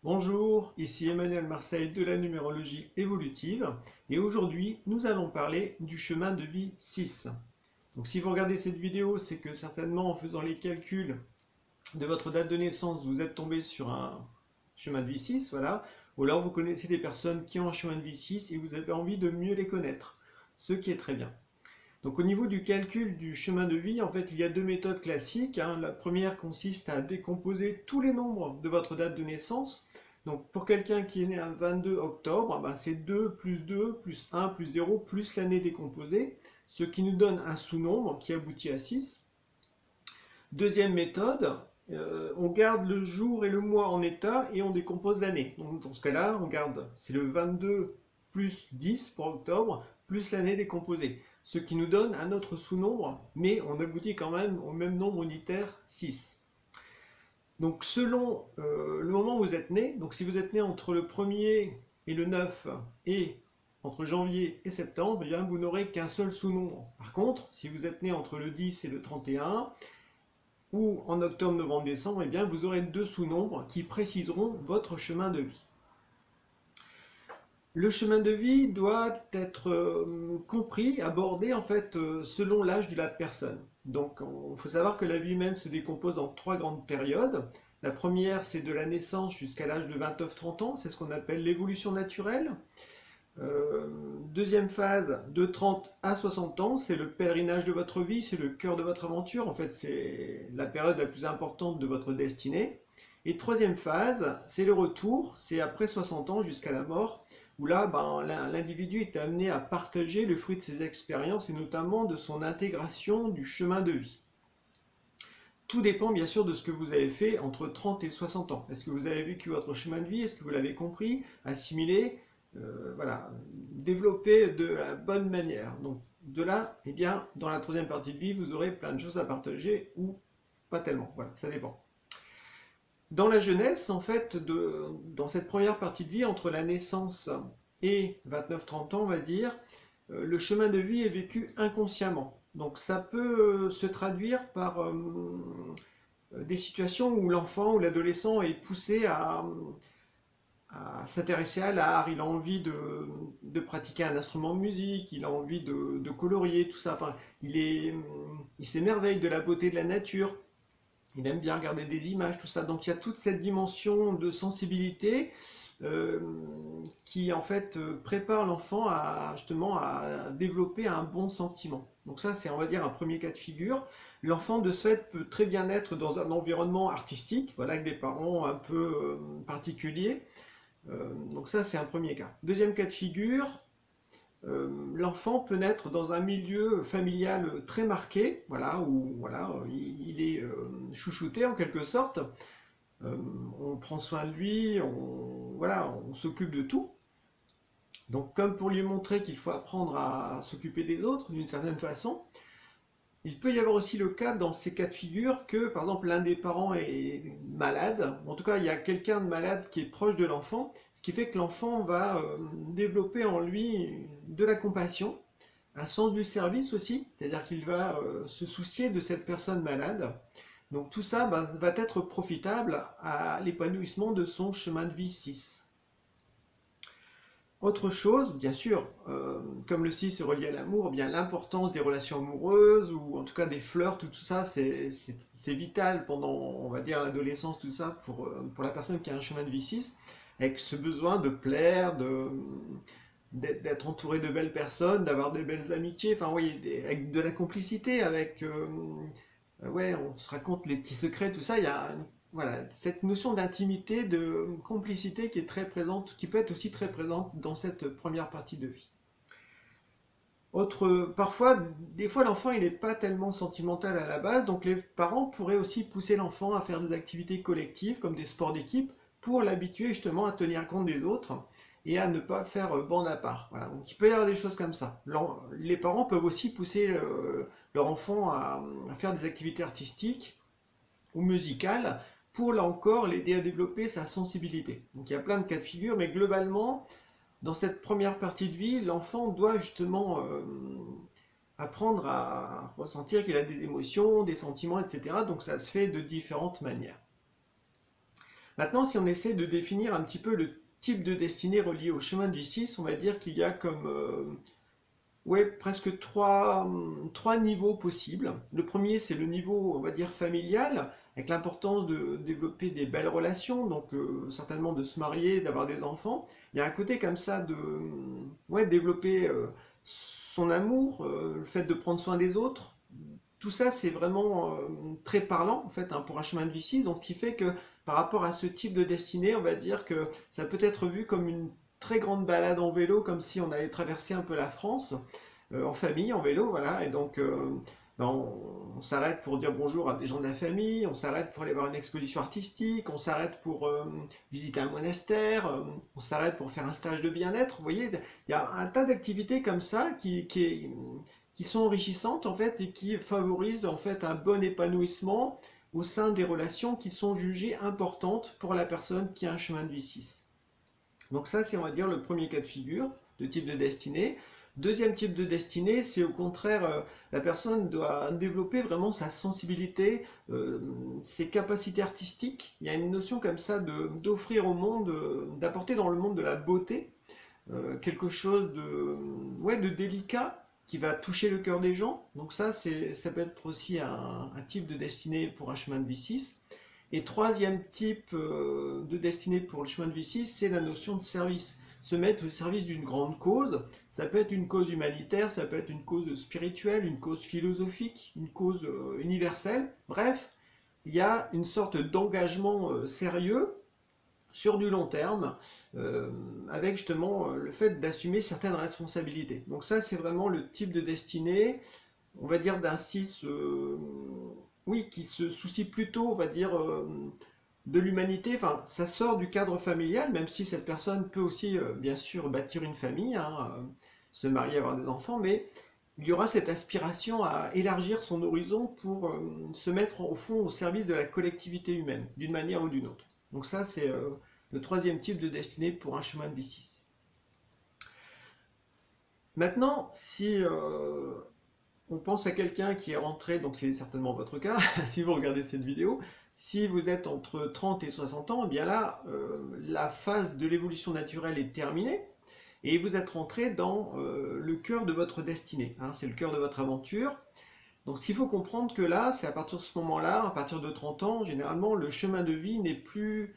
Bonjour, ici Emmanuel Marseille de la numérologie évolutive et aujourd'hui nous allons parler du chemin de vie 6. Donc si vous regardez cette vidéo, c'est que certainement en faisant les calculs de votre date de naissance, vous êtes tombé sur un chemin de vie 6, voilà, ou alors vous connaissez des personnes qui ont un chemin de vie 6 et vous avez envie de mieux les connaître, ce qui est très bien. Donc au niveau du calcul du chemin de vie, en fait, il y a deux méthodes classiques, hein. La première consiste à décomposer tous les nombres de votre date de naissance. Donc pour quelqu'un qui est né un 22 octobre, ben, c'est 2 plus 1 plus 0 plus l'année décomposée, ce qui nous donne un sous-nombre qui aboutit à 6. Deuxième méthode, on garde le jour et le mois en état et on décompose l'année. Donc dans ce cas-là, on garde, c'est le 22 plus 10 pour octobre, plus l'année décomposée. Ce qui nous donne un autre sous-nombre, mais on aboutit quand même au même nombre unitaire 6. Donc selon le moment où vous êtes né, donc si vous êtes né entre le 1er et le 9 et entre janvier et septembre, eh bien, vous n'aurez qu'un seul sous-nombre. Par contre, si vous êtes né entre le 10 et le 31, ou en octobre, novembre, décembre, eh bien, vous aurez deux sous-nombres qui préciseront votre chemin de vie. Le chemin de vie doit être compris, abordé en fait selon l'âge de la personne. Donc il faut savoir que la vie humaine se décompose en trois grandes périodes. La première, c'est de la naissance jusqu'à l'âge de 29-30 ans, c'est ce qu'on appelle l'évolution naturelle. Deuxième phase, de 30 à 60 ans, c'est le pèlerinage de votre vie, c'est le cœur de votre aventure, en fait c'est la période la plus importante de votre destinée. Et troisième phase, c'est le retour, c'est après 60 ans jusqu'à la mort, où là ben, l'individu est amené à partager le fruit de ses expériences et notamment de son intégration du chemin de vie. Tout dépend bien sûr de ce que vous avez fait entre 30 et 60 ans. Est-ce que vous avez vécu votre chemin de vie? Est-ce que vous l'avez compris, assimilé, voilà, développé de la bonne manière? Donc de là, eh bien, dans la troisième partie de vie, vous aurez plein de choses à partager ou pas tellement. Voilà, ça dépend. Dans la jeunesse, en fait, dans cette première partie de vie, entre la naissance et 29-30 ans, on va dire, le chemin de vie est vécu inconsciemment. Donc ça peut se traduire par des situations où l'enfant ou l'adolescent est poussé à s'intéresser à l'art, il a envie de pratiquer un instrument de musique, il a envie de colorier, tout ça. Enfin, il s'émerveille de la beauté de la nature, il aime bien regarder des images, tout ça. Donc il y a toute cette dimension de sensibilité euh, qui en fait prépare l'enfant à justement à développer un bon sentiment. Donc ça c'est on va dire un premier cas de figure. L'enfant de ce fait peut très bien être dans un environnement artistique, voilà, avec des parents un peu particuliers. Donc ça c'est un premier cas. Deuxième cas de figure, l'enfant peut naître dans un milieu familial très marqué, voilà, où voilà, il est chouchouté en quelque sorte. Euh, on prend soin de lui, voilà, on s'occupe de tout. Donc comme pour lui montrer qu'il faut apprendre à s'occuper des autres d'une certaine façon, il peut y avoir aussi le cas dans ces cas de figure que par exemple l'un des parents est malade, en tout cas il y a quelqu'un de malade qui est proche de l'enfant, ce qui fait que l'enfant va développer en lui de la compassion, un sens du service aussi, c'est-à-dire qu'il va se soucier de cette personne malade. Donc tout ça va être profitable à l'épanouissement de son chemin de vie 6. Autre chose, bien sûr, comme le 6 est relié à l'amour, eh bien l'importance des relations amoureuses ou en tout cas des flirts, tout ça, c'est vital pendant, on va dire, l'adolescence, tout ça, pour la personne qui a un chemin de vie 6, avec ce besoin de plaire, d'être entouré de belles personnes, d'avoir des belles amitiés, enfin oui, avec de la complicité, avec ouais, on se raconte les petits secrets, tout ça. Il y a voilà, cette notion d'intimité, de complicité qui est très présente, qui peut être aussi très présente dans cette première partie de vie. Parfois, des fois, l'enfant il n'est pas tellement sentimental à la base, donc les parents pourraient aussi pousser l'enfant à faire des activités collectives comme des sports d'équipe pour l'habituer justement à tenir compte des autres et à ne pas faire bande à part. Voilà. Donc il peut y avoir des choses comme ça. Les parents peuvent aussi pousser leur enfant à faire des activités artistiques ou musicales pour là encore l'aider à développer sa sensibilité. Donc il y a plein de cas de figure, mais globalement, dans cette première partie de vie, l'enfant doit justement apprendre à ressentir qu'il a des émotions, des sentiments, etc. Donc ça se fait de différentes manières. Maintenant, si on essaie de définir un petit peu le type de destinée relié au chemin de vie 6, on va dire qu'il y a comme ouais, presque trois niveaux possibles. Le premier, c'est le niveau, on va dire, familial, avec l'importance de développer des belles relations, donc certainement de se marier, d'avoir des enfants. Il y a un côté comme ça de ouais, développer son amour, le fait de prendre soin des autres. Tout ça, c'est vraiment très parlant, en fait, hein, pour un chemin de vie 6. Donc, ce qui fait que par rapport à ce type de destinée, on va dire que ça peut être vu comme une très grande balade en vélo, comme si on allait traverser un peu la France en famille, en vélo, voilà. Et donc, ben, on s'arrête pour dire bonjour à des gens de la famille, on s'arrête pour aller voir une exposition artistique, on s'arrête pour visiter un monastère, on s'arrête pour faire un stage de bien-être. Vous voyez, il y a un tas d'activités comme ça qui sont enrichissantes en fait et qui favorisent en fait un bon épanouissement au sein des relations qui sont jugées importantes pour la personne qui a un chemin de vie 6. Donc ça, c'est on va dire le premier cas de figure de type de destinée. Deuxième type de destinée, c'est au contraire, la personne doit développer vraiment sa sensibilité, ses capacités artistiques. Il y a une notion comme ça d'offrir au monde, d'apporter dans le monde de la beauté, quelque chose ouais, de délicat qui va toucher le cœur des gens. Donc ça peut être aussi un type de destinée pour un chemin de vie 6. Et troisième type de destinée pour le chemin de vie 6, c'est la notion de service. Se mettre au service d'une grande cause. Ça peut être une cause humanitaire, ça peut être une cause spirituelle, une cause philosophique, une cause universelle. Bref, il y a une sorte d'engagement sérieux sur du long terme, avec justement le fait d'assumer certaines responsabilités. Donc ça, c'est vraiment le type de destinée, on va dire d'un 6, oui, qui se soucie plutôt, on va dire, de l'humanité. Enfin, ça sort du cadre familial, même si cette personne peut aussi, bien sûr, bâtir une famille, hein, se marier, avoir des enfants, mais il y aura cette aspiration à élargir son horizon pour se mettre au fond au service de la collectivité humaine, d'une manière ou d'une autre. Donc ça, c'est le troisième type de destinée pour un chemin de vie 6. Maintenant, si on pense à quelqu'un qui est rentré, donc c'est certainement votre cas, si vous regardez cette vidéo, si vous êtes entre 30 et 60 ans, eh bien là, la phase de l'évolution naturelle est terminée, et vous êtes rentré dans le cœur de votre destinée, hein, c'est le cœur de votre aventure. Donc ce qu'il faut comprendre que là, c'est à partir de ce moment-là, à partir de 30 ans, généralement, le chemin de vie n'est plus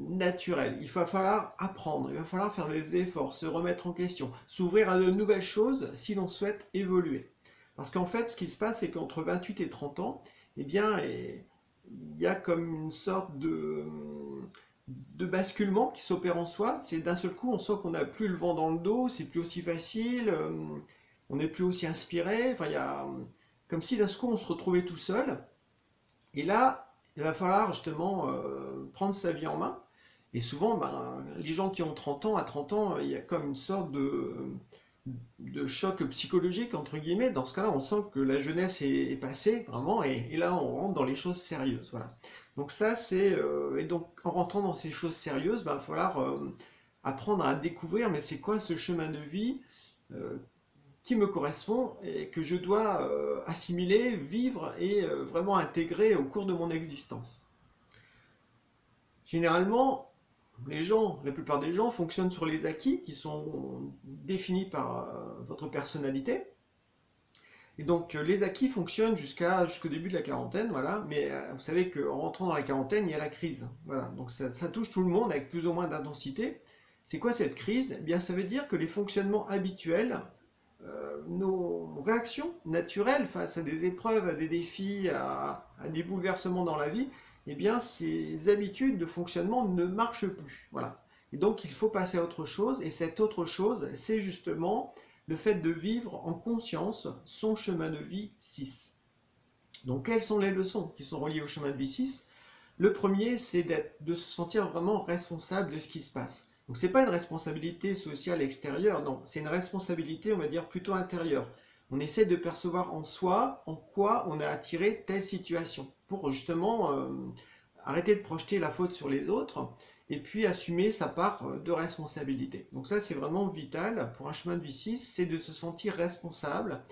naturel. Il va falloir apprendre, il va falloir faire des efforts, se remettre en question, s'ouvrir à de nouvelles choses si l'on souhaite évoluer. Parce qu'en fait, ce qui se passe, c'est qu'entre 28 et 30 ans, eh bien, il y a comme une sorte de basculement qui s'opère en soi. C'est d'un seul coup, on sent qu'on n'a plus le vent dans le dos, c'est plus aussi facile, on n'est plus aussi inspiré. Enfin, il y a comme si d'un seul coup, on se retrouvait tout seul. Et là, il va falloir justement prendre sa vie en main. Et souvent, ben, les gens qui ont 30 ans, à 30 ans, il y a comme une sorte de choc psychologique, entre guillemets. Dans ce cas-là, on sent que la jeunesse est passée, vraiment, et là, on rentre dans les choses sérieuses. Voilà. Donc ça, c'est... et donc, en rentrant dans ces choses sérieuses, ben, il va falloir apprendre à découvrir, mais c'est quoi ce chemin de vie qui me correspond et que je dois assimiler, vivre et vraiment intégrer au cours de mon existence. Généralement, la plupart des gens fonctionnent sur les acquis qui sont définis par votre personnalité. Et donc les acquis fonctionnent jusqu'au début de la quarantaine, voilà. Mais vous savez qu'en rentrant dans la quarantaine, il y a la crise. Voilà. Donc ça touche tout le monde avec plus ou moins d'intensité. C'est quoi cette crise? Eh bien, ça veut dire que les fonctionnements habituels, nos réactions naturelles face à des épreuves, à des défis, à des bouleversements dans la vie, eh bien ces habitudes de fonctionnement ne marchent plus. Voilà. Et donc il faut passer à autre chose, et cette autre chose, c'est justement le fait de vivre en conscience son chemin de vie 6. Donc quelles sont les leçons qui sont reliées au chemin de vie 6? Le premier, c'est de se sentir vraiment responsable de ce qui se passe. Donc c'est pas une responsabilité sociale extérieure, non, c'est une responsabilité, on va dire, plutôt intérieure. On essaie de percevoir en soi en quoi on a attiré telle situation, pour justement arrêter de projeter la faute sur les autres, et puis assumer sa part de responsabilité. Donc ça, c'est vraiment vital pour un chemin de vie 6, c'est de se sentir responsable,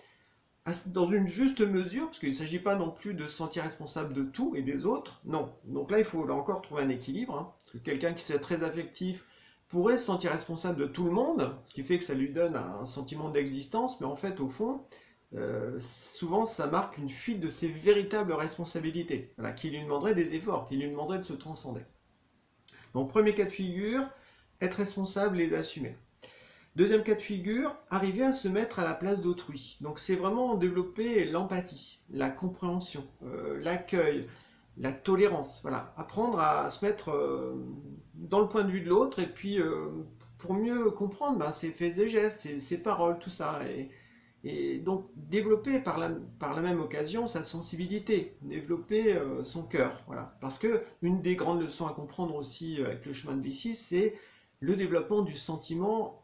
dans une juste mesure, parce qu'il ne s'agit pas non plus de se sentir responsable de tout et des autres, non. Donc là, il faut là encore trouver un équilibre, hein, parce que quelqu'un qui serait très affectif pourrait se sentir responsable de tout le monde, ce qui fait que ça lui donne un sentiment d'existence, mais en fait, au fond, souvent, ça marque une fuite de ses véritables responsabilités, voilà, qui lui demanderait des efforts, qui lui demanderait de se transcender. Donc, premier cas de figure, être responsable et les assumer. Deuxième cas de figure, arriver à se mettre à la place d'autrui. Donc c'est vraiment développer l'empathie, la compréhension, l'accueil, la tolérance. Voilà, apprendre à se mettre dans le point de vue de l'autre et puis pour mieux comprendre ses faits et gestes, ses paroles, tout ça. Et donc développer par la même occasion sa sensibilité, développer son cœur. Voilà. Parce que une des grandes leçons à comprendre aussi avec le chemin de V6, c'est le développement du sentiment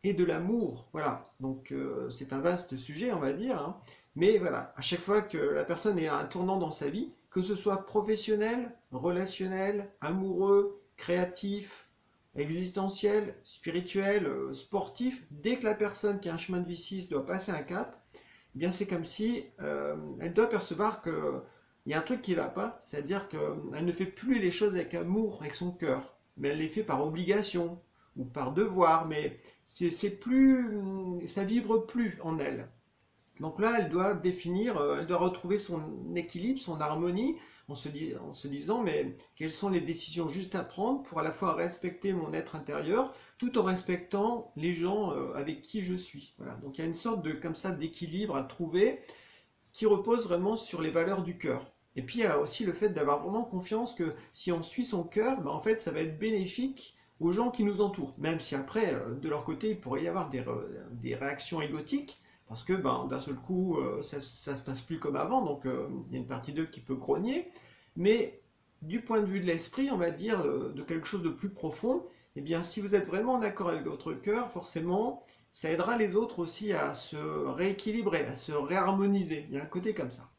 et de l'amour. Voilà, donc c'est un vaste sujet, on va dire, hein. Mais voilà, à chaque fois que la personne est à un tournant dans sa vie, que ce soit professionnel, relationnel, amoureux, créatif, existentiel, spirituel, sportif, dès que la personne qui a un chemin de vie 6 doit passer un cap, eh bien c'est comme si elle doit percevoir que il y a un truc qui ne va pas, c'est-à-dire qu'elle ne fait plus les choses avec amour, avec son cœur, mais elle les fait par obligation ou par devoir, mais c'est plus, ça vibre plus en elle. Donc là, elle doit définir, elle doit retrouver son équilibre, son harmonie, en se disant, mais quelles sont les décisions justes à prendre pour à la fois respecter mon être intérieur, tout en respectant les gens avec qui je suis. Voilà. Donc il y a une sorte de comme ça d'équilibre à trouver qui repose vraiment sur les valeurs du cœur. Et puis il y a aussi le fait d'avoir vraiment confiance que si on suit son cœur, en fait ça va être bénéfique aux gens qui nous entourent. Même si après, de leur côté, il pourrait y avoir des réactions égotiques, parce que d'un seul coup, ça se passe plus comme avant, donc il y a une partie d'eux qui peut grogner. Mais du point de vue de l'esprit, on va dire, de quelque chose de plus profond, eh bien si vous êtes vraiment en accord avec votre cœur, forcément, ça aidera les autres aussi à se rééquilibrer, à se réharmoniser. Il y a un côté comme ça.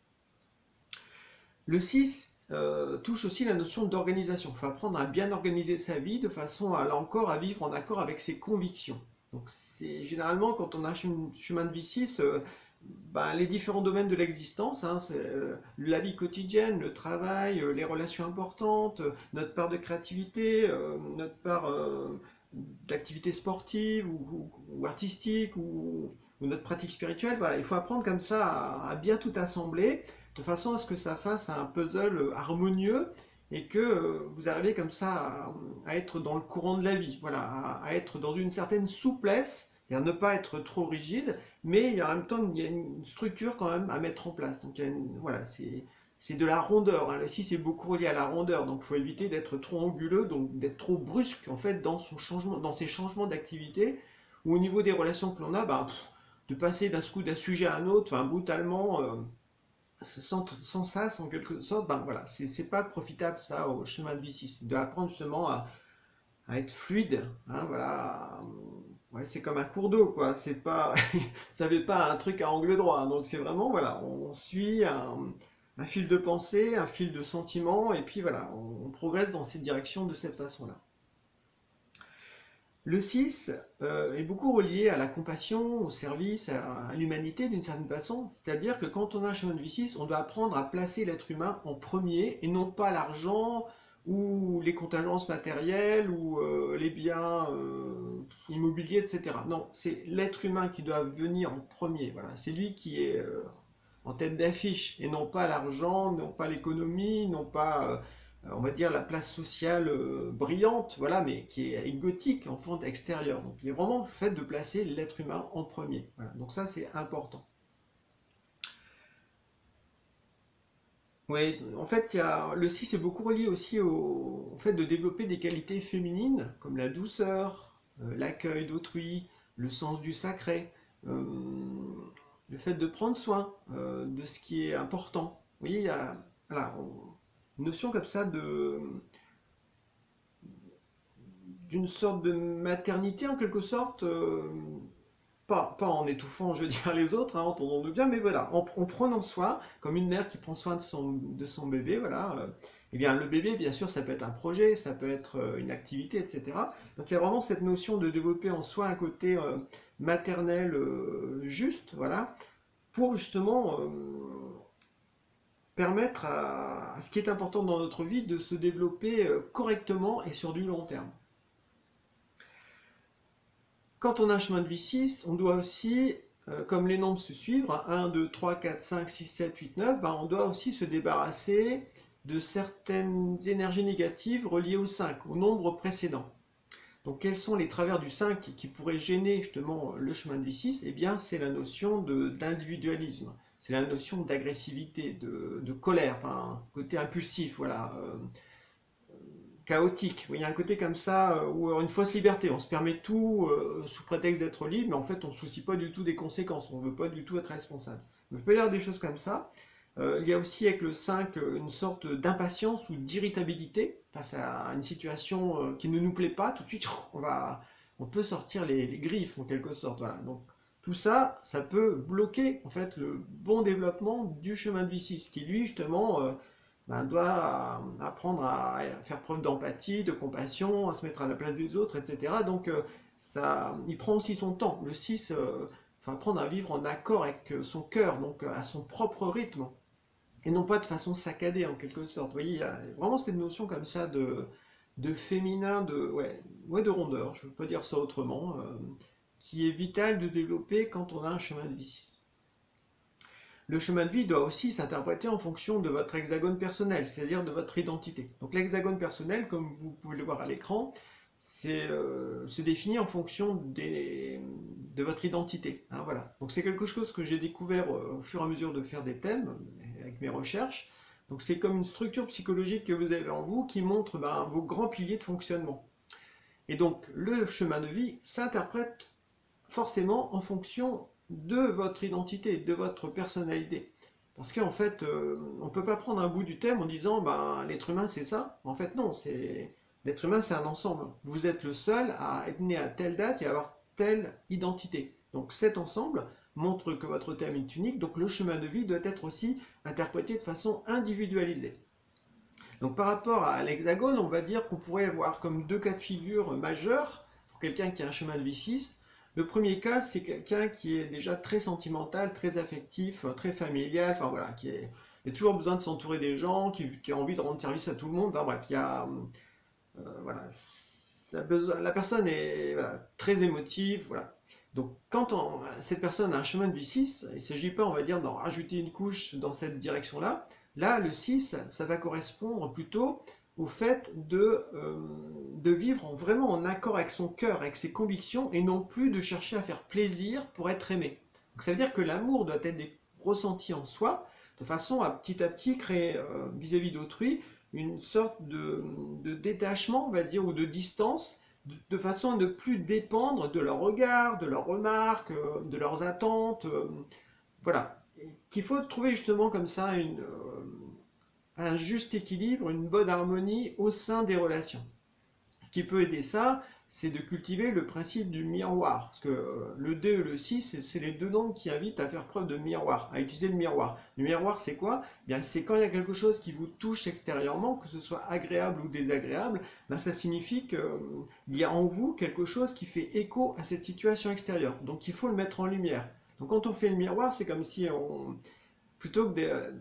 Le 6 touche aussi la notion d'organisation. Il faut apprendre à bien organiser sa vie de façon à, là encore, à vivre en accord avec ses convictions. Donc c'est généralement quand on a un chemin de vie 6, les différents domaines de l'existence, hein, la vie quotidienne, le travail, les relations importantes, notre part de créativité, notre part d'activité sportive ou artistique ou notre pratique spirituelle. Voilà, il faut apprendre comme ça à bien tout assembler de façon à ce que ça fasse un puzzle harmonieux et que vous arrivez comme ça à être dans le courant de la vie, voilà, à être dans une certaine souplesse, c'est-à-dire ne pas être trop rigide, mais il y a en même temps il y a une structure quand même à mettre en place. Donc voilà, c'est de la rondeur, hein. Le 6 est beaucoup relié à la rondeur, donc il faut éviter d'être trop anguleux, donc d'être trop brusque en fait dans son changement, dans ses changements d'activité, ou au niveau des relations que l'on a, de passer d'un coup d'un sujet à un autre, brutalement. Sans ça, sans quelque sorte, voilà, c'est pas profitable ça au chemin de vie 6. De apprendre justement à être fluide, hein, voilà. Ouais, c'est comme un cours d'eau, quoi. C'est pas, ça fait pas un truc à angle droit. Donc c'est vraiment, voilà, on suit un fil de pensée, un fil de sentiment, et puis voilà, on progresse dans cette direction de cette façon-là. Le 6 est beaucoup relié à la compassion, au service, à l'humanité d'une certaine façon. C'est-à-dire que quand on a un chemin de vie 6, on doit apprendre à placer l'être humain en premier et non pas l'argent ou les contingences matérielles ou les biens immobiliers, etc. Non, c'est l'être humain qui doit venir en premier. Voilà. C'est lui qui est en tête d'affiche et non pas l'argent, non pas l'économie, non pas on va dire la place sociale brillante, voilà, mais qui est égotique en fond extérieur. Donc il est vraiment le fait de placer l'être humain en premier. Voilà. Donc ça c'est important. Oui, en fait, le 6 est beaucoup relié aussi au fait de développer des qualités féminines, comme la douceur, l'accueil d'autrui, le sens du sacré, euh, le fait de prendre soin de ce qui est important. Vous voyez, il y a voilà, une notion comme ça d'une sorte de maternité en quelque sorte, pas en étouffant, je veux dire, les autres, hein, entendons-nous bien, mais voilà, en prenant soin, comme une mère qui prend soin de son bébé, voilà. Eh bien, le bébé, bien sûr, ça peut être un projet, ça peut être une activité, etc. Donc, il y a vraiment cette notion de développer en soi un côté maternel juste, voilà, pour justement permettre à ce qui est important dans notre vie de se développer correctement et sur du long terme. Quand on a un chemin de vie 6, on doit aussi, comme les nombres se suivent, 1, 2, 3, 4, 5, 6, 7, 8, 9, on doit aussi se débarrasser de certaines énergies négatives reliées au 5, au nombre précédent. Donc quels sont les travers du 5 qui pourraient gêner justement le chemin de vie 6? Eh bien c'est la notion d'individualisme, c'est la notion d'agressivité, de colère, enfin, côté impulsif, voilà, chaotique. Il y a un côté comme ça, où une fausse liberté, on se permet tout sous prétexte d'être libre, mais en fait on ne se soucie pas du tout des conséquences, on ne veut pas du tout être responsable. Donc, il peut y avoir des choses comme ça. Il y a aussi avec le 5 une sorte d'impatience ou d'irritabilité face à une situation qui ne nous plaît pas. Tout de suite, on peut sortir les griffes en quelque sorte. Voilà. Donc tout ça, ça peut bloquer en fait le bon développement du chemin de vie 6, qui lui justement doit apprendre à faire preuve d'empathie, de compassion, à se mettre à la place des autres, etc. Donc il prend aussi son temps. Le 6 apprendre à vivre en accord avec son cœur, donc à son propre rythme et non pas de façon saccadée en quelque sorte. Vous voyez, il y a vraiment cette notion comme ça de féminin, de rondeur, je ne peux pas dire ça autrement, qui est vital de développer quand on a un chemin de vie 6. Le chemin de vie doit aussi s'interpréter en fonction de votre hexagone personnel, c'est-à-dire de votre identité. Donc l'hexagone personnel, comme vous pouvez le voir à l'écran, se définit en fonction de votre identité. Hein, voilà. Donc c'est quelque chose que j'ai découvert au fur et à mesure de faire des thèmes avec mes recherches. Donc c'est comme une structure psychologique que vous avez en vous qui montre vos grands piliers de fonctionnement. Et donc le chemin de vie s'interprète forcément en fonction de votre identité, de votre personnalité. Parce qu'en fait, on ne peut pas prendre un bout du thème en disant l'être humain c'est ça. En fait non, l'être humain c'est un ensemble. Vous êtes le seul à être né à telle date et à avoir telle identité. Donc cet ensemble montre que votre thème est unique, donc le chemin de vie doit être aussi interprété de façon individualisée. Donc par rapport à l'hexagone, on va dire qu'on pourrait avoir comme deux cas de figure majeurs pour quelqu'un qui a un chemin de vie 6. Le premier cas, c'est quelqu'un qui est déjà très sentimental, très affectif, très familial, enfin voilà, qui a toujours besoin de s'entourer des gens, qui a envie de rendre service à tout le monde, enfin bref, il y a... voilà, la personne est très émotive, voilà. Donc quand cette personne a un chemin de vie 6, il ne s'agit pas, on va dire, d'en rajouter une couche dans cette direction-là. Là, le 6, ça va correspondre plutôt au fait de vivre vraiment en accord avec son cœur, avec ses convictions, et non plus de chercher à faire plaisir pour être aimé. Donc ça veut dire que l'amour doit être ressenti en soi, de façon à petit créer vis-à-vis d'autrui une sorte de détachement, on va dire, ou de distance, de façon à ne plus dépendre de leurs regards, de leurs remarques, de leurs attentes. Voilà. Qu'il faut trouver justement comme ça un juste équilibre, une bonne harmonie au sein des relations. Ce qui peut aider ça, c'est de cultiver le principe du miroir. Parce que le 2 et le 6, c'est les deux nombres qui invitent à faire preuve de miroir, à utiliser le miroir. Le miroir, c'est quoi? Bien, c'est quand il y a quelque chose qui vous touche extérieurement, que ce soit agréable ou désagréable, ça signifie qu'il y a en vous quelque chose qui fait écho à cette situation extérieure. Donc il faut le mettre en lumière. Donc quand on fait le miroir, c'est comme si plutôt que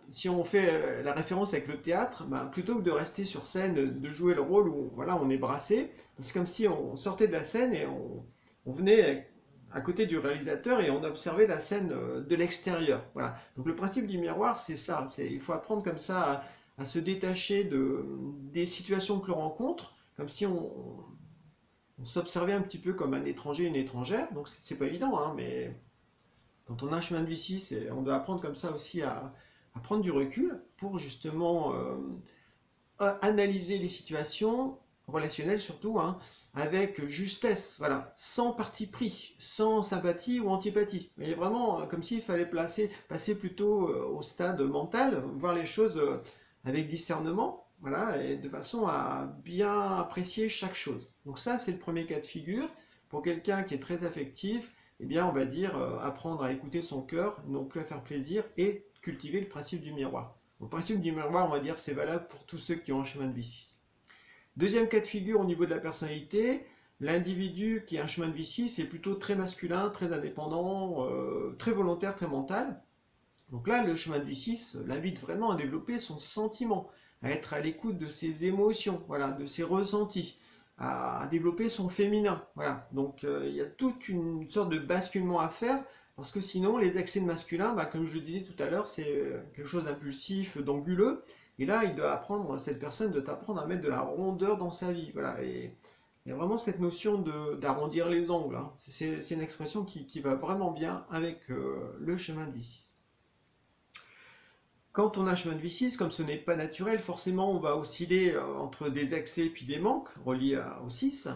si on fait la référence avec le théâtre, plutôt que de rester sur scène, de jouer le rôle où voilà, on est brassé, c'est comme si on sortait de la scène et on venait à côté du réalisateur et on observait la scène de l'extérieur. Voilà. Donc le principe du miroir, c'est ça. Il faut apprendre comme ça à se détacher des situations que l'on rencontre, comme si on s'observait un petit peu comme un étranger, une étrangère. Donc c'est pas évident, hein, mais quand on a un chemin de vie 6, on doit apprendre comme ça aussi à prendre du recul pour justement analyser les situations relationnelles surtout, hein, avec justesse, voilà, sans parti pris, sans sympathie ou antipathie. Mais vraiment comme s'il fallait passer plutôt au stade mental, voir les choses avec discernement, voilà, et de façon à bien apprécier chaque chose. Donc ça, c'est le premier cas de figure. Pour quelqu'un qui est très affectif, eh bien, on va dire apprendre à écouter son cœur, non plus à faire plaisir, et cultiver le principe du miroir. Le principe du miroir, on va dire, c'est valable pour tous ceux qui ont un chemin de vie 6. Deuxième cas de figure au niveau de la personnalité, L'individu qui a un chemin de vie 6 est plutôt très masculin, très indépendant, très volontaire, très mental. Donc là, le chemin de vie 6 l'invite vraiment à développer son sentiment, à être à l'écoute de ses émotions, voilà, de ses ressentis, à développer son féminin. Voilà. Donc il y a toute une sorte de basculement à faire, parce que sinon, les excès de masculin, bah, comme je le disais tout à l'heure, c'est quelque chose d'impulsif, d'anguleux. Et là, il doit apprendre, cette personne doit apprendre à mettre de la rondeur dans sa vie. Voilà. Et il y a vraiment cette notion d'arrondir les angles, hein. C'est une expression qui va vraiment bien avec le chemin de vie 6. Quand on a un chemin de vie 6, comme ce n'est pas naturel, forcément on va osciller entre des excès et puis des manques reliés au 6,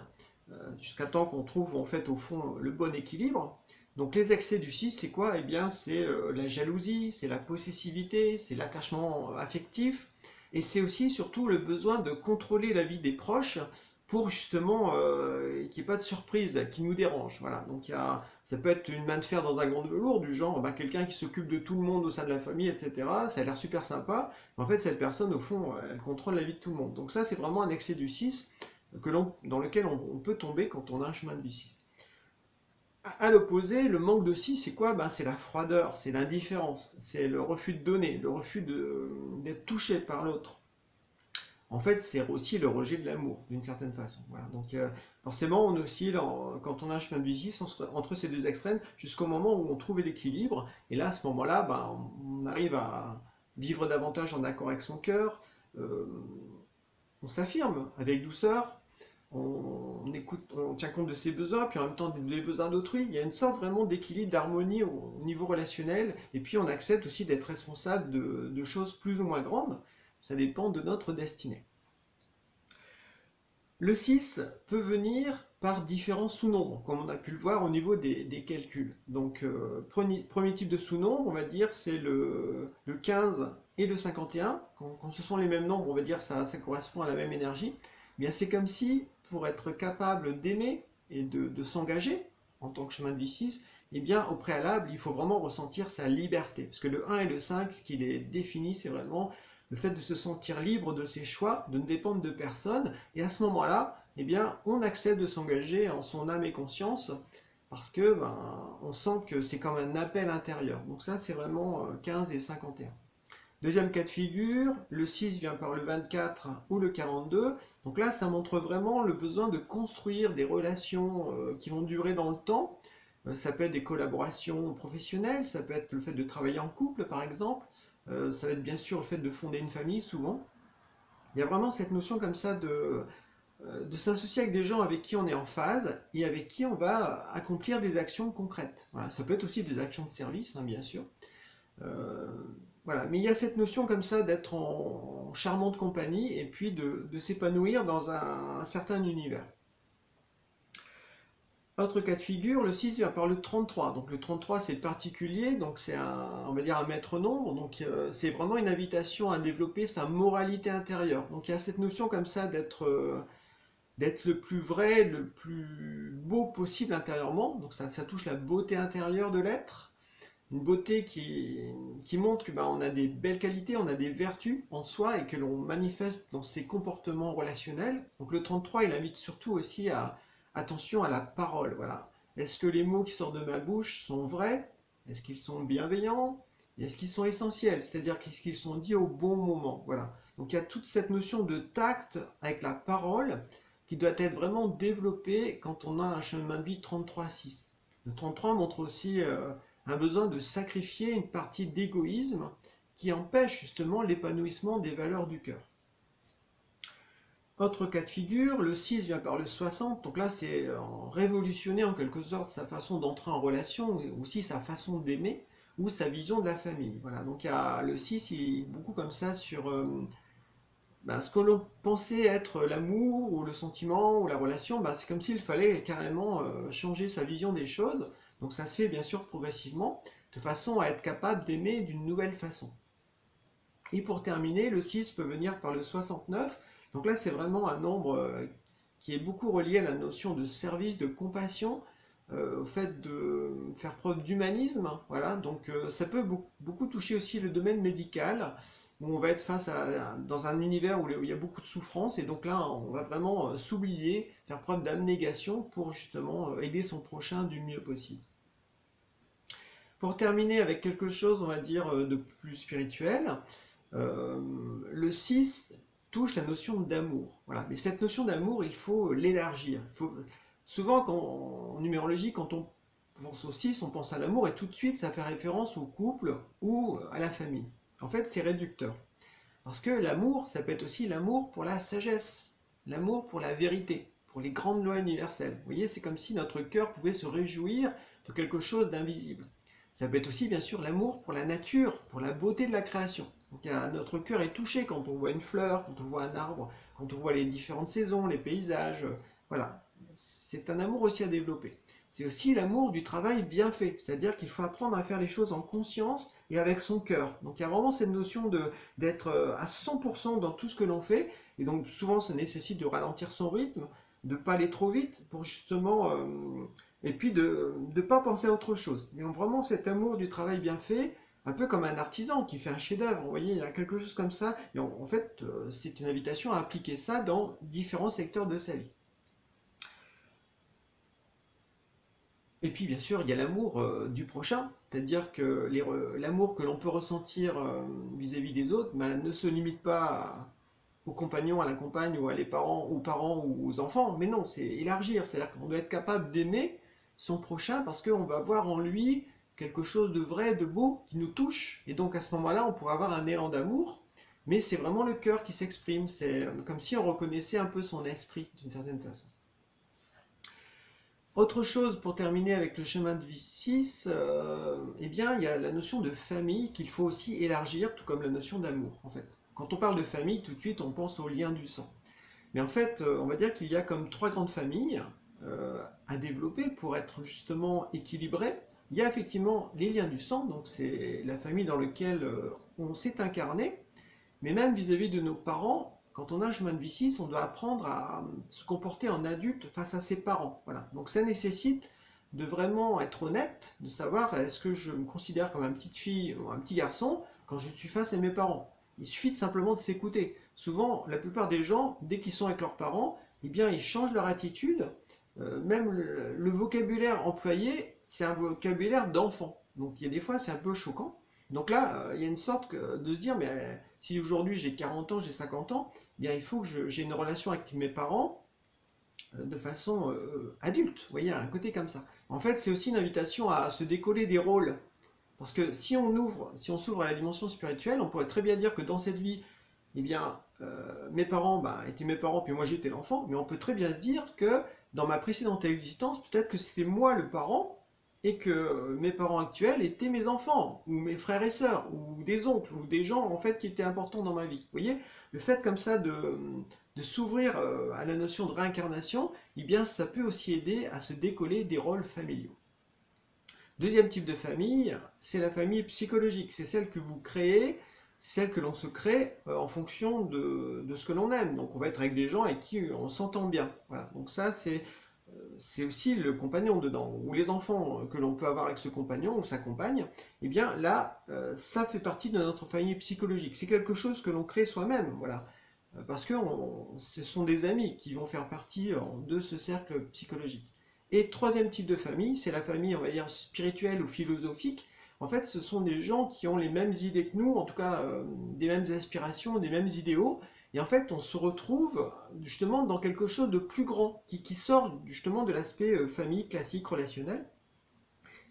jusqu'à temps qu'on trouve en fait au fond le bon équilibre. Donc les excès du 6, c'est quoi? Eh bien c'est la jalousie, c'est la possessivité, c'est l'attachement affectif, et c'est aussi surtout le besoin de contrôler la vie des proches pour justement qu'il n'y ait pas de surprise qui nous dérange. Voilà. Donc ça peut être une main de fer dans un gant de velours, du genre bah, quelqu'un qui s'occupe de tout le monde au sein de la famille, etc. Ça a l'air super sympa, mais en fait cette personne au fond elle contrôle la vie de tout le monde. Donc ça c'est vraiment un excès du 6 dans lequel on peut tomber quand on a un chemin de vie 6. À l'opposé, le manque de 6, c'est quoi? Ben, c'est la froideur, c'est l'indifférence, c'est le refus de donner, le refus d'être touché par l'autre. En fait, c'est aussi le rejet de l'amour, d'une certaine façon. Voilà. Donc, forcément, on oscille, quand on a un chemin de vie entre ces deux extrêmes, jusqu'au moment où on trouve l'équilibre. Et là, à ce moment-là, ben, on arrive à vivre davantage en accord avec son cœur. euh, on s'affirme avec douceur. On écoute, on tient compte de ses besoins, puis en même temps des besoins d'autrui. Il y a une sorte vraiment d'équilibre, d'harmonie au niveau relationnel. Et puis, on accepte aussi d'être responsable de choses plus ou moins grandes. Ça dépend de notre destinée. Le 6 peut venir par différents sous-nombres, comme on a pu le voir au niveau des calculs. Donc, premier type de sous-nombre, on va dire, c'est le 15 et le 51. Quand ce sont les mêmes nombres, on va dire ça correspond à la même énergie. Eh bien, c'est comme si, pour être capable d'aimer et de s'engager en tant que chemin de vie 6, eh bien, au préalable, il faut vraiment ressentir sa liberté. Parce que le 1 et le 5, ce qui les définit, c'est vraiment le fait de se sentir libre de ses choix, de ne dépendre de personne, et à ce moment-là, eh bien, on accepte de s'engager en son âme et conscience, parce que on sent que c'est comme un appel intérieur. Donc ça, c'est vraiment 15 et 51. Deuxième cas de figure, le 6 vient par le 24 ou le 42. Donc là, ça montre vraiment le besoin de construire des relations qui vont durer dans le temps. Ça peut être des collaborations professionnelles, ça peut être le fait de travailler en couple, par exemple. Ça va être bien sûr le fait de fonder une famille, souvent. Il y a vraiment cette notion comme ça de s'associer avec des gens avec qui on est en phase et avec qui on va accomplir des actions concrètes. Voilà, ça peut être aussi des actions de service, hein, bien sûr. Euh, voilà. Mais il y a cette notion comme ça d'être en charmante compagnie et puis de s'épanouir dans un certain univers. Autre cas de figure, le 6 vient par le 33. Donc le 33 c'est le particulier, donc c'est on va dire un maître nombre, donc c'est vraiment une invitation à développer sa moralité intérieure. Donc il y a cette notion comme ça d'être le plus vrai, le plus beau possible intérieurement, donc ça touche la beauté intérieure de l'être, une beauté qui montre que on a des belles qualités, on a des vertus en soi et que l'on manifeste dans ses comportements relationnels. Donc le 33 il invite surtout aussi à attention à la parole, voilà. Est-ce que les mots qui sortent de ma bouche sont vrais? Est-ce qu'ils sont bienveillants? Est-ce qu'ils sont essentiels? C'est-à-dire qu'est-ce qu'ils sont dits au bon moment? Voilà. Donc il y a toute cette notion de tact avec la parole qui doit être vraiment développée quand on a un chemin de vie 33-6. Le 33 montre aussi un besoin de sacrifier une partie d'égoïsme qui empêche justement l'épanouissement des valeurs du cœur. Autre cas de figure, le 6 vient par le 60, donc là c'est révolutionner en quelque sorte sa façon d'entrer en relation, et aussi sa façon d'aimer, ou sa vision de la famille. Voilà, donc il y a le 6, il est beaucoup comme ça sur ce que l'on pensait être l'amour, ou le sentiment, ou la relation, c'est comme s'il fallait carrément changer sa vision des choses, donc ça se fait bien sûr progressivement, de façon à être capable d'aimer d'une nouvelle façon. Et pour terminer, le 6 peut venir par le 69. Donc là, c'est vraiment un nombre qui est beaucoup relié à la notion de service, de compassion, au fait de faire preuve d'humanisme. Voilà, donc ça peut beaucoup toucher aussi le domaine médical. où on va être dans un univers où il y a beaucoup de souffrance, et donc là, on va vraiment s'oublier, faire preuve d'abnégation pour justement aider son prochain du mieux possible. Pour terminer avec quelque chose, on va dire, de plus spirituel, le 6 touche la notion d'amour. Voilà. Mais cette notion d'amour, il faut l'élargir. Souvent, en numérologie, quand on pense au 6, on pense à l'amour, et tout de suite, ça fait référence au couple ou à la famille. En fait, c'est réducteur. Parce que l'amour, ça peut être aussi l'amour pour la sagesse, l'amour pour la vérité, pour les grandes lois universelles. Vous voyez, c'est comme si notre cœur pouvait se réjouir de quelque chose d'invisible. Ça peut être aussi, bien sûr, l'amour pour la nature, pour la beauté de la création. Donc, notre cœur est touché quand on voit une fleur, quand on voit un arbre, quand on voit les différentes saisons, les paysages. Voilà, c'est un amour aussi à développer. C'est aussi l'amour du travail bien fait, c'est-à-dire qu'il faut apprendre à faire les choses en conscience et avec son cœur. Donc il y a vraiment cette notion d'être à 100% dans tout ce que l'on fait, et donc souvent ça nécessite de ralentir son rythme, de ne pas aller trop vite pour justement... et puis de ne pas penser à autre chose. Mais vraiment cet amour du travail bien fait, un peu comme un artisan qui fait un chef-d'œuvre, vous voyez, il y a quelque chose comme ça. Et en fait, c'est une invitation à appliquer ça dans différents secteurs de sa vie. Et puis bien sûr, il y a l'amour du prochain, c'est-à-dire que l'amour que l'on peut ressentir vis-à-vis des autres ne se limite pas aux compagnons, à la compagne, ou aux parents ou aux enfants, mais non, c'est élargir, c'est-à-dire qu'on doit être capable d'aimer son prochain parce qu'on va voir en lui quelque chose de vrai, de beau, qui nous touche, et donc à ce moment-là, on pourra avoir un élan d'amour, mais c'est vraiment le cœur qui s'exprime, c'est comme si on reconnaissait un peu son esprit d'une certaine façon. Autre chose pour terminer avec le chemin de vie 6, eh bien, il y a la notion de famille qu'il faut aussi élargir, tout comme la notion d'amour, en fait. Quand on parle de famille, tout de suite, on pense au lien du sang. Mais en fait, on va dire qu'il y a comme 3 grandes familles à développer pour être justement équilibré. Il y a effectivement les liens du sang, donc c'est la famille dans laquelle on s'est incarné, mais même vis-à-vis de nos parents, quand on a un chemin de vie 6, on doit apprendre à se comporter en adulte face à ses parents. Voilà. Donc ça nécessite de vraiment être honnête, de savoir est-ce que je me considère comme une petite fille ou un petit garçon quand je suis face à mes parents. Il suffit simplement de s'écouter. Souvent, la plupart des gens, dès qu'ils sont avec leurs parents, eh bien, ils changent leur attitude. Même le vocabulaire employé, c'est un vocabulaire d'enfant. Donc il y a des fois, c'est un peu choquant. Donc là, il y a une sorte de se dire, mais si aujourd'hui j'ai 40 ans, j'ai 50 ans, eh bien il faut que j'ai une relation avec mes parents de façon adulte. Vous voyez, un côté comme ça. En fait, c'est aussi une invitation à se décoller des rôles. Parce que si on s'ouvre à la dimension spirituelle, on pourrait très bien dire que dans cette vie, eh bien, mes parents étaient mes parents, puis moi j'étais l'enfant, mais on peut très bien se dire que dans ma précédente existence, peut-être que c'était moi le parent, et que mes parents actuels étaient mes enfants, ou mes frères et sœurs, ou des oncles, ou des gens en fait qui étaient importants dans ma vie. Vous voyez, le fait comme ça de s'ouvrir à la notion de réincarnation, eh bien ça peut aussi aider à se décoller des rôles familiaux. Deuxième type de famille, c'est la famille psychologique. C'est celle que vous créez, celle que l'on se crée en fonction de ce que l'on aime. Donc on va être avec des gens avec qui on s'entend bien. Voilà. Donc ça, c'est aussi le compagnon dedans, ou les enfants que l'on peut avoir avec ce compagnon ou sa compagne. Eh bien là, ça fait partie de notre famille psychologique. C'est quelque chose que l'on crée soi-même. Voilà. Parce que ce sont des amis qui vont faire partie de ce cercle psychologique. Et troisième type de famille, c'est la famille, on va dire, spirituelle ou philosophique. En fait, ce sont des gens qui ont les mêmes idées que nous, en tout cas des mêmes aspirations, des mêmes idéaux. Et en fait, on se retrouve justement dans quelque chose de plus grand, qui sort justement de l'aspect famille classique, relationnel.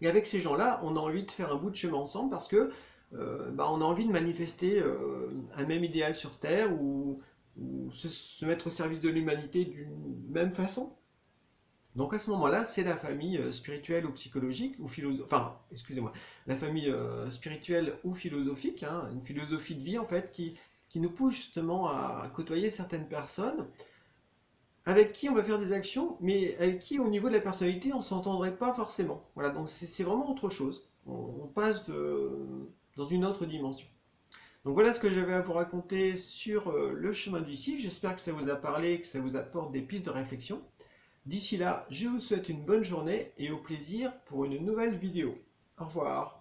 Et avec ces gens-là, on a envie de faire un bout de chemin ensemble parce que on a envie de manifester un même idéal sur Terre ou se mettre au service de l'humanité d'une même façon. Donc à ce moment-là, c'est la famille spirituelle ou psychologique, ou philosophique, enfin, excusez-moi, la famille spirituelle ou philosophique, hein, une philosophie de vie en fait, qui nous pousse justement à côtoyer certaines personnes avec qui on va faire des actions, mais avec qui au niveau de la personnalité, on ne s'entendrait pas forcément. Voilà, donc c'est vraiment autre chose. On passe dans une autre dimension. Donc voilà ce que j'avais à vous raconter sur le chemin du cycle. J'espère que ça vous a parlé, que ça vous apporte des pistes de réflexion. D'ici là, je vous souhaite une bonne journée et au plaisir pour une nouvelle vidéo. Au revoir.